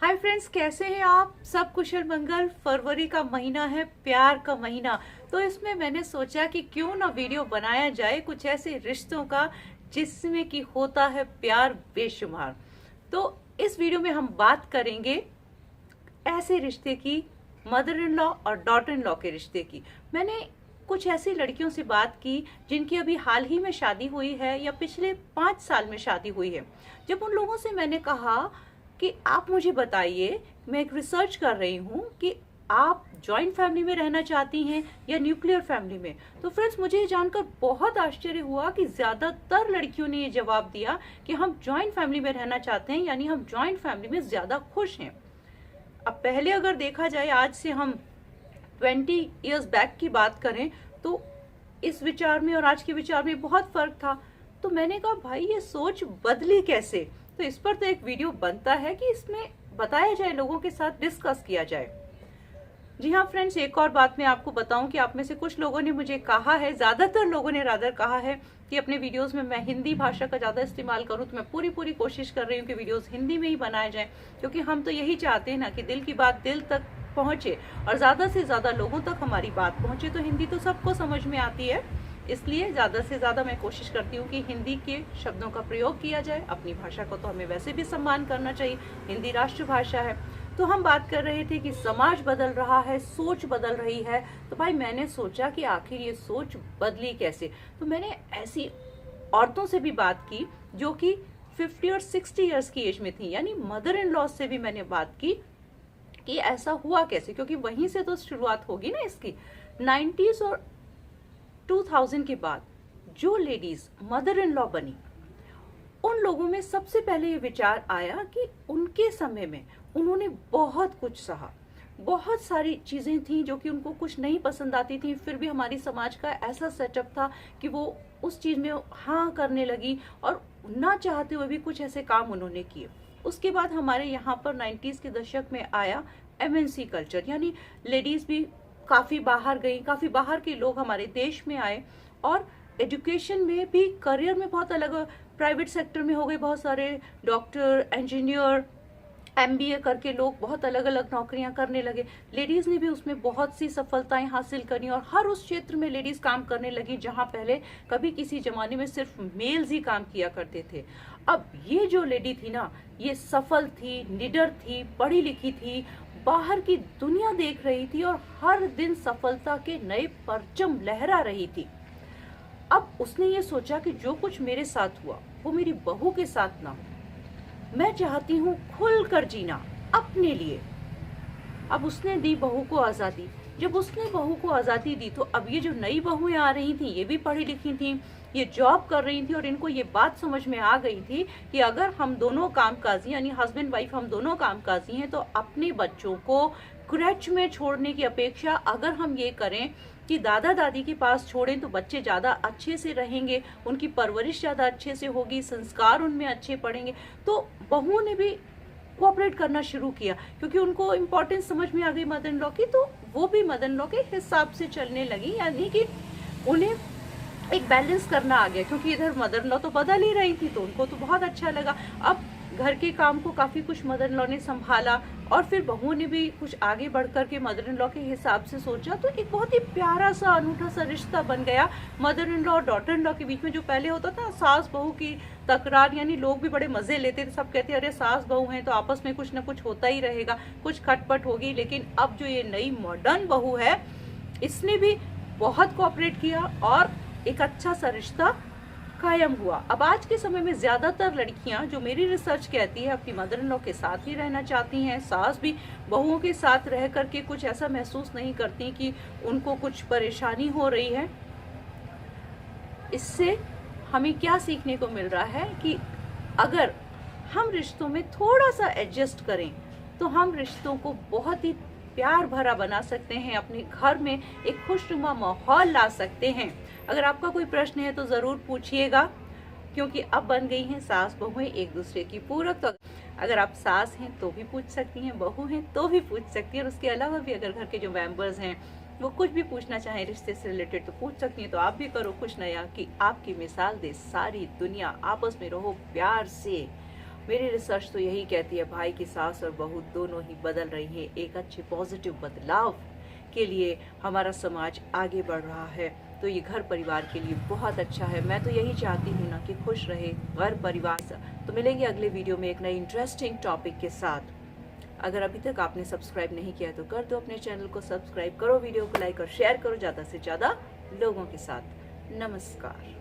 Hi friends, कैसे हैं आप सब? कुशल मंगल। फरवरी का महीना है, प्यार का महीना। तो इसमें मैंने सोचा कि क्यों ना वीडियो बनाया जाए कुछ ऐसे रिश्तों का जिसमें कि होता है प्यार बेशुमार। तो इस वीडियो में हम बात करेंगे ऐसे रिश्ते की, मदर इन लॉ और डॉटर इन लॉ के रिश्ते की। मैंने कुछ ऐसी लड़कियों से बात की जिनकी अभी हाल ही में शादी हुई है या पिछले 5 साल में शादी हुई है। जब उन लोगों से मैंने कहा कि आप मुझे बताइए, मैं एक रिसर्च कर रही हूँ कि आप जॉइंट फैमिली में रहना चाहती हैं या न्यूक्लियर फैमिली में, तो फ्रेंड्स मुझे ये जानकर बहुत आश्चर्य हुआ कि ज्यादातर लड़कियों ने ये जवाब दिया कि हम जॉइंट फैमिली में रहना चाहते हैं, यानी हम जॉइंट फैमिली में ज्यादा खुश हैं। अब पहले अगर देखा जाए, आज से हम 20 इयर्स बैक की बात करें तो इस विचार में और आज के विचार में बहुत फर्क था। तो मैंने कहा भाई ये सोच बदली कैसे? तो इस पर तो एक वीडियो बनता है कि इसमें बताया जाए, लोगों के साथ डिस्कस किया जाए। जी हाँ फ्रेंड्स, एक और बात मैं आपको बताऊं कि आप में से कुछ लोगों ने मुझे कहा है, ज्यादातर लोगों ने रादर कहा है कि अपने वीडियोस में मैं हिंदी भाषा का ज्यादा इस्तेमाल करूं। तो मैं पूरी कोशिश कर रही हूँ कि वीडियोस हिंदी में ही बनाए जाएं, क्योंकि हम तो यही चाहते हैं ना कि दिल की बात दिल तक पहुंचे और ज्यादा से ज्यादा लोगों तक हमारी बात पहुंचे। तो हिंदी तो सबको समझ में आती है, इसलिए ज्यादा से ज्यादा मैं कोशिश करती हूँ कि हिंदी के शब्दों का प्रयोग किया जाए। अपनी भाषा को तो हमें वैसे भी सम्मान करना चाहिए, हिंदी राष्ट्रभाषा है। तो हम बात कर रहे थे कि समाज बदल रहा है, सोच बदल रही है। तो भाई मैंने सोचा कि आखिर ये सोच बदली कैसे। तो मैंने ऐसी औरतों से भी बात की जो कि 50 और 60 इयर्स की एज में थी, यानी मदर इन लॉ से भी मैंने बात की कि ऐसा हुआ कैसे, क्योंकि वहीं से तो शुरुआत होगी ना इसकी। 90s और 2000 के बाद जो लेडीज मदर इन लॉ बनी, उन लोगों में सबसे पहले ये विचार आया कि उनके समय में उन्होंने बहुत कुछ सहा, बहुत सारी चीजें थी जो कि उनको कुछ नहीं पसंद आती थी, फिर भी हमारी समाज का ऐसा सेटअप था कि वो उस चीज में हाँ करने लगी और ना चाहते हुए भी कुछ ऐसे काम उन्होंने किए। उसके बाद हमारे यहाँ पर 90s के दशक में आया एमएनसी कल्चर, यानी लेडीज भी काफी बाहर गई, काफी बाहर के लोग हमारे देश में आए और एजुकेशन में भी, करियर में बहुत अलग, प्राइवेट सेक्टर में हो गए बहुत सारे डॉक्टर, इंजीनियर, एमबीए करके लोग बहुत अलग अलग नौकरियां करने लगे। लेडीज ने भी उसमें बहुत सी सफलताएं हासिल करी और हर उस क्षेत्र में लेडीज काम करने लगी जहां पहले कभी किसी जमाने में सिर्फ मेल्स ही काम किया करते थे। अब ये जो लेडी थी ना, ये सफल थी, निडर थी, पढ़ी लिखी थी, बाहर की दुनिया देख रही थी और हर दिन सफलता के नए परचम लहरा रही थी। अब उसने ये सोचा कि जो कुछ मेरे साथ हुआ वो मेरी बहू के साथ ना हो। मैं चाहती हूँ खुलकर जीना अपने लिए। अब उसने दी बहू को आजादी। जब उसने बहू को आजादी दी तो अब ये जो नई बहुएं आ रही थी, ये भी पढ़ी लिखी थी, ये जॉब कर रही थी और इनको ये बात समझ में आ गई थी कि अगर हम दोनों कामकाजी, यानी हस्बैंड वाइफ हम दोनों कामकाजी हैं, तो अपने बच्चों को क्रेच में छोड़ने की अपेक्षा अगर हम ये करें कि दादा दादी के पास छोड़ें तो बच्चे ज्यादा अच्छे से रहेंगे, उनकी परवरिश ज्यादा अच्छे से होगी, संस्कार उनमें अच्छे पड़ेंगे। तो बहुओं ने भी कोऑपरेट करना शुरू किया, क्योंकि उनको इम्पोर्टेंस समझ में आ गई मदर इन लॉ की, तो वो भी मदर इन लॉ के हिसाब से चलने लगी, यानी कि उन्हें एक बैलेंस करना आ गया। क्योंकि इधर मदर इन लॉ तो बदल ही रही थी तो उनको तो बहुत अच्छा लगा। अब घर के काम को काफी कुछ मदर इन लॉ ने संभाला और फिर बहुओं ने भी कुछ आगे बढ़ करके मदर इन लॉ के हिसाब से सोचा, तो एक बहुत ही प्यारा सा अनूठा सा रिश्ता बन गया मदर इन लॉ और डॉटर इन लॉ के बीच में। जो पहले होता था सास बहू की तकरार, यानी लोग भी बड़े मजे लेते थे, सब कहते अरे सास बहू हैं तो आपस में कुछ ना कुछ होता ही रहेगा, कुछ खटपट होगी। लेकिन अब जो ये नई मॉडर्न बहू है, इसने भी बहुत कोऑपरेट किया और एक अच्छा सा रिश्ता कायम हुआ। अब आज के समय में ज्यादातर लड़कियां, जो मेरी रिसर्च कहती है, अपनी मदर इन लॉ के साथ ही रहना चाहती हैं। सास भी बहुओं के साथ रह करके कुछ ऐसा महसूस नहीं करती कि उनको कुछ परेशानी हो रही है। इससे हमें क्या सीखने को मिल रहा है कि अगर हम रिश्तों में थोड़ा सा एडजस्ट करें तो हम रिश्तों को बहुत ही प्यार भरा बना सकते हैं, अपने घर में एक खुशनुमा माहौल ला सकते हैं। अगर आपका कोई प्रश्न है तो जरूर पूछिएगा, क्योंकि अब बन गई हैं सास बहुएं एक दूसरे की पूरक। तो अगर आप सास हैं तो भी पूछ सकती हैं, बहू हैं तो भी पूछ सकती हैं, और उसके अलावा भी अगर घर के जो मेंबर्स हैं वो कुछ भी पूछना चाहें रिश्ते से रिलेटेड तो पूछ सकती हैं। तो आप भी करो कुछ नया कि आपकी मिसाल दे सारी दुनिया, आपस में रहो प्यार से। मेरी रिसर्च तो यही कहती है भाई की सास और बहू दोनों ही बदल रही हैं एक अच्छे पॉजिटिव बदलाव के लिए। हमारा समाज आगे बढ़ रहा है तो ये घर परिवार के लिए बहुत अच्छा है। मैं तो यही चाहती हूँ ना कि खुश रहे घर परिवार। तो मिलेंगे अगले वीडियो में एक नई इंटरेस्टिंग टॉपिक के साथ। अगर अभी तक आपने सब्सक्राइब नहीं किया तो कर दो, अपने चैनल को सब्सक्राइब करो, वीडियो को लाइक और शेयर करो ज़्यादा से ज़्यादा लोगों के साथ। नमस्कार।